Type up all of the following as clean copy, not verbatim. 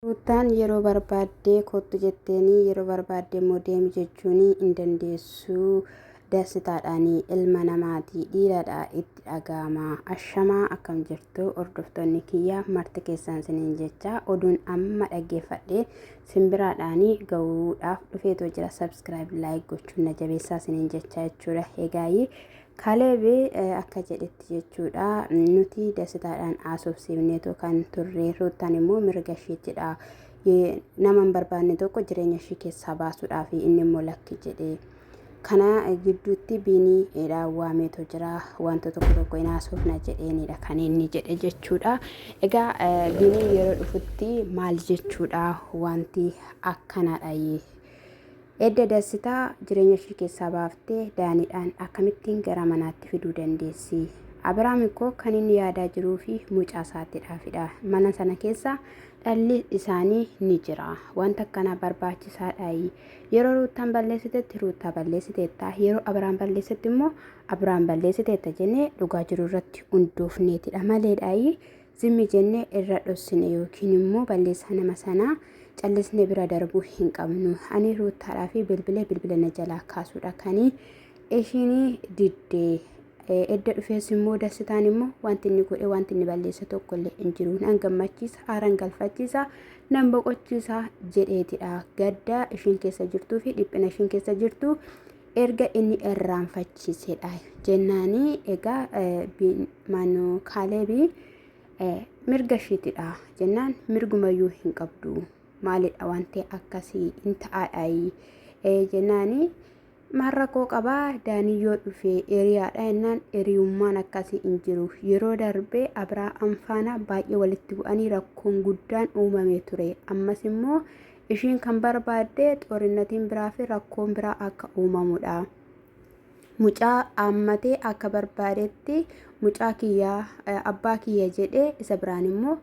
Ruutaan yeroo barbaaddee kottu jetteeni yeroo barbaadde immoo deemi jechuun hin dandeessu. Dassitaadhaan ilma namaatii dhiiradhaa itti dhaga'ama. Ashamaa akkam jirtu hordoftoonni kiyyaa marti keessan siniin jecha oduun amma dhaggeeffadhee simbiraadhaan gahuudhaaf dhufeetoo jira. Subscribe like gochuun na jabeessaa siniin jecha jechuudha. Egaa Kaleeb akka jedhetti jechuudha nuti dassitaadhaan haasofsiifneetoo kan turre Ruutaan immoo mirga isheettidha. Nama hin barbaanne tokko jireenya ishee keessaa baasuudhaaf inni immoo lakki jedhee. Kana gidduutti biinii waameetoo jira. Wanta tokko hin haasofna jedheenidha kan inni jedhe jechuudha. Egaa biinii yeroo dhufutti maal jechuudha wanti akkanadha. Edda Dassitaa jireenya ishee keessaa baaftee Daaniidhaan akkamittiin gara manaatti fiduu dandeessi? Abiraam ikkoo kan inni yaadaa jiruu fi mucaa isaatiidhaafidha. Mana sana keessa dhalli isaanii ni jira. Wanta akkanaa barbaachisaadha. Yeroo Ruutaan balleessitetti Ruutaa balleessiteetta. Yeroo Abiraam balleessetti immoo Abiraam balleessiteetta jennee dhugaa jiru irratti hundoofneetidha maleedha. Zimmi jennee irra dhossine yookiin immoo balleessaa nama sanaa callisnee bira darbuu hin qabnu. Ani Ruutaadhaa fi bilbila na jalaa kaasuudha kanii ishiin diddee. Edda dhufees immoo Dassitaan immoo wanti inni godhe wanti inni balleesse tokkollee hin jiru. Nan gammachiisa, aaran galfachiisa, nan boqochiisa jedheetidha. Gaddaa ishiin keessa jirtuu fi dhiphina ishiin keessa jirtu erga inni irraanfachiisedha jennaanii. Egaa maanoo Kaaleebii mirga isheetidha jennaan mirgumayyuu hin qabdu. Maalidha wanti akkasii hin ta'aadha jennaanii. Marrakoo qabaa Daanii yoo dhufee hiriyaadha jennaan hiriyummaan akkasii hin jiru. Yeroo darbee Abiraam faana baay'ee walitti bu'anii rakkoon guddaan uumamee ture. Ammas immoo ishiin kan barbaadde xoorinnatiin biraa fi rakkoon biraa akka uumamudha. Mucaa ammatee akka barbaadetti mucaa kiyyaa abbaa kiyya jedhee isa biraan immoo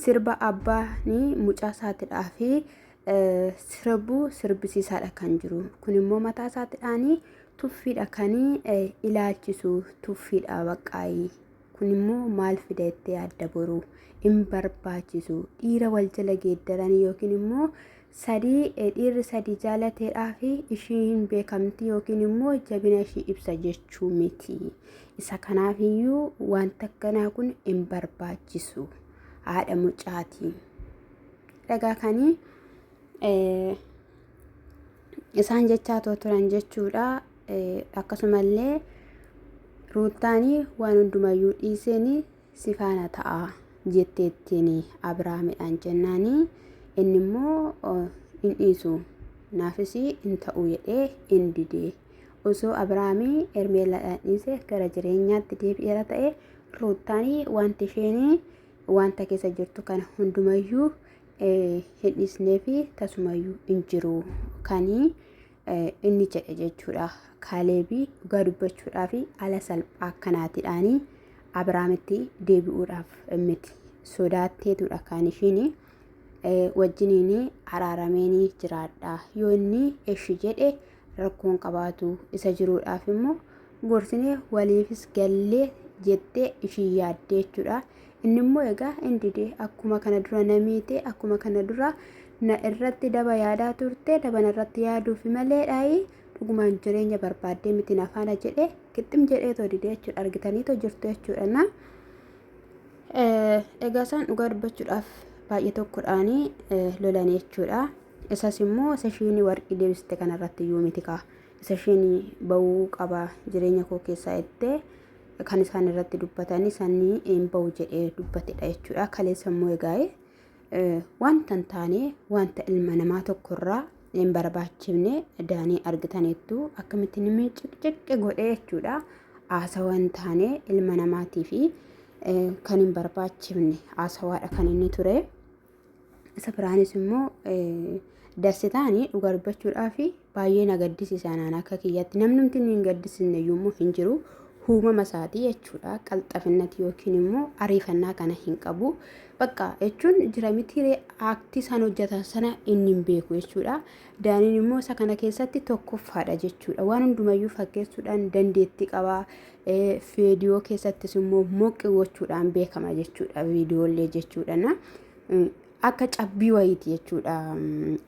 sirba abbaanii mucaa isaatiidhaa fi sirbisiisaadha kan jiru. Kun immoo mataa isaatiidhaanii tuffiidha kanii ilaalchisu tuffiidha baqqaayii. Kun immoo maal fideettee adda boru hin barbaachisu. Dhiira wal jala geeddaranii yookiin immoo dhiirri sadii jaalateedhaa fi ishiin beekamti yookiin immoo jabina ishii ibsa jechuu miti. Isa kanaafiyyuu wanta akkanaa kun hin barbaachisu. Haadha mucaati. Dhagaa kanii isaan jechaa turan jechuudha. Akkasumallee Ruutaanii waan hundumayyuu dhiiseen si faana ta'a jetteettiin Abiraamidhaan jennaanii. Inni immoo hin dhiisu naafis hin ta'u jedhee hin didee. Osoo Abiraamii Ermeelaadhaan dhiise gara jireenyaatti deebi'eera ta'e Ruutaanii wanti isheen wanta keessa jirtu kana hundumayyuu hin dhiisnee fi tasumayyuu hin jiru kanii inni jedhe jechuudha. Kaaleebii dhugaa dubbachuudhaa fi ala salphaa akkanaatiidhaanii Abiraamitti deebi'uudhaaf miti sodaatteetudha kan ishiin wajjiniin araarameenii jiraadha. Yoo inni eshi jedhe rakkoon qabaatu isa jiruudhaaf immoo gorsinee waliifis gallee jettee ishii yaaddee jechuudha. Inni immoo egaa indidee akkuma kana dura namiite akkuma kana dura na irratti daba yaadaa turte daban irratti yaaduuf maleedhaayi dhugumaan jireenya barbaaddee miti nafaana jedhee qixxim jedheetoo didee jechuudha. Argitaniitoo jirtu jechuudha. Egaa isaan dhugaa dubbachuudhaaf baay'ee tokkodhaanii lolan jechuudha. Isas immoo isa ishiin warqii deebiste kanarratti iyyuu miti kaa. Isa ishiin bahuu qaba jireenya koo keessaa jettee kan isaan irratti dubbatanii sanii hin bahu jedhee dubbatedha jechuudha. Kaleessa immoo egaa wanta hin taane wanta ilma namaa tokkorraa hin barbaachifne Daanii argitaniittu akkamittiin inni ciqciqqi godhee jechuudha. Haasawaa hin taane ilma namaatii fi kan hin barbaachifne haasawaadha kan inni ture. Isa biraanis immoo Dassitaanii dhugaa dubbachuudhaa fi baay'ee na gaddisiisan akka kiyyaatti. Namni hin gaddisiisne iyyuu hin jiru. Uumama isaatii jechuudha. Qalxafinnati yookiin immoo ariifannaa kana hin qabu. Bakka jechuun jira miti aaktii isaan hojjetan sana inni hin beeku jechuudha. Daaniin immoo isa kana keessatti tokkoffaadha jechuudha. Waan hundumayyuu fakkeessuudhaan dandeettii qaba. Viidiyoo keessattis immoo moqqi gochuudhaan beekama jechuudha. Viidiyoolee jechuudha. akka cabbii wayiiti jechuudha.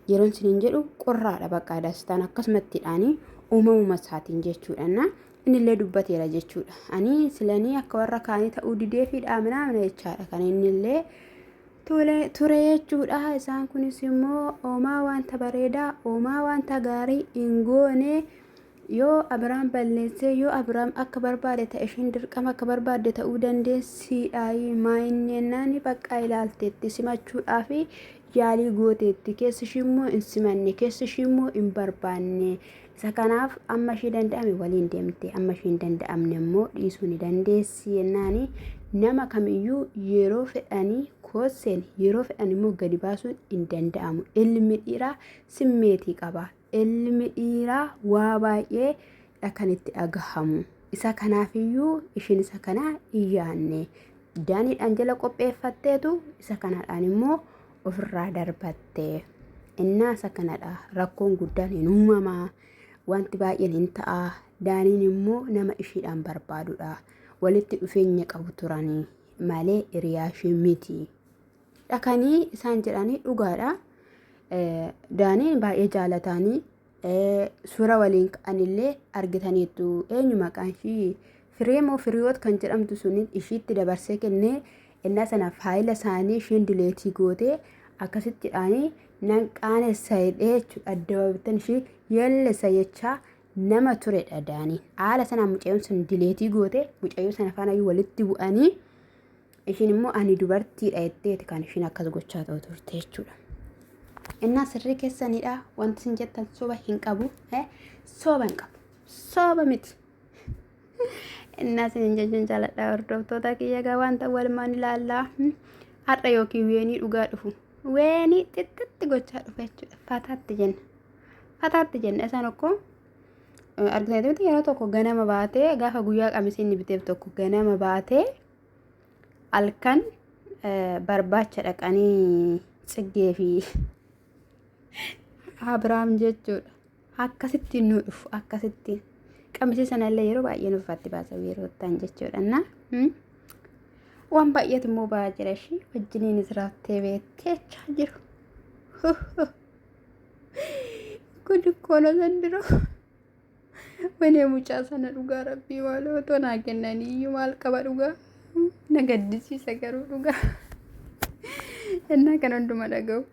Yeroon isiniin jedhu qorraadha bakka daastaan akkasumattiidhaanii uumamuma isaatiin jechuudha. Innillee dubbateera jechuudha. Ani silanii akka warra kaanii ta'uu didee fi dhaaminaa jechaadha. Kan innillee ture jechuudha. Isaan kunis immoo oomaa wanta bareedaa, oomaa wanta gaarii hin goone yoo Abiraam balleessee yoo Abiraam akka barbaade ta'e ishiin dirqama akka barbaade ta'uu dandeessiidha. Maayinneennaani bakka ilaalteetti simachuudhaa fi yaalii gooteetti. Keessi ishii immoo hin simanne, keessi ishii immoo hin barbaanne. Isa kanaaf amma ishii danda'ame waliin deemte, amma ishii hin danda'amne immoo dhiisuu ni dandeessi jennaani. Nama kamiyyuu yeroo fedhanii kooseen yeroo fedhan immoo gadi baasuun hin danda'amu. Ilmi dhiiraa simmeetii qaba. Ilmi dhiiraa waa baay'ee kan itti dhagahamu. Isa kanaafiyyuu ishiin isa kanaa hin yaanne. Daaniidhaan jala qopheeffatteetu isa kanaadhaan immoo ofirraa darbatte. Innaa isa kanadha. Rakkoon guddaan hin uumamaa. Wanti baay'een hin ta'a. Daaniin immoo nama ishiidhaan barbaadudha. Walitti dhufeenya qabu turanii malee hiriyaa ishee miti. Dhaqanii isaan jedhanii dhugaadha. Daaniin baay'ee jaalatanii suura waliin ka'anillee argitaniitu. Eenyu maqaan ishii Fireemoo Firiyoot kan jedhamtu suni ishiitti dabarsee kennee innaa sana faayila isaanii ishiin dileetii gootee akkasittidhaanii nan qaanessa jedhee jechuudha. Adda ishii yellessa jechaa nama turedha Daaniin. Haala sanaan mucayyoon sun dileetii gootee mucayyoo sana faana walitti bu'anii ishiin immoo ani dubartiidha jetteeti kan ishiin akkas gochaa ta'u turte jechuudha. Innaa sirrii keessanidha. Wanti isin jettan soba hin qabu. Soba hin qabu. Soba miti. Innaa isin jechuun jaaladha hordoftoota kiyya egaa wanta walumaan ilaallaa. Har'a yookiin weenii dhugaa dhufu. Weenii xixiqqi gochaa dhufa jechuudha. Fataatti jenna. Fataatti jenna. Isaan akkoo argitanitti yeroo tokko ganama baatee gaafa guyyaa qamisii inni biteef tokko ganama baatee halkan barbaacha dhaqanii Tsiggee fi Abiraam jechuudha. Akkasittiin nu dhufu akkasittiin qamisii sanallee yeroo baay'ee nu uffatti baasa yeroo ta'an jechuudha. Waan baay'eetu immoo ba'aa jira ishii wajjiniin israattee beekteechaa jiru. Kun dukkoona sandiro. Wanee mucaa sana dhugaa rabbii maal otoo naa kennanii iyyuu maal qaba dhugaa. Na gaddisiisa garuu dhugaa. Innaa kan hunduma dhaga'u.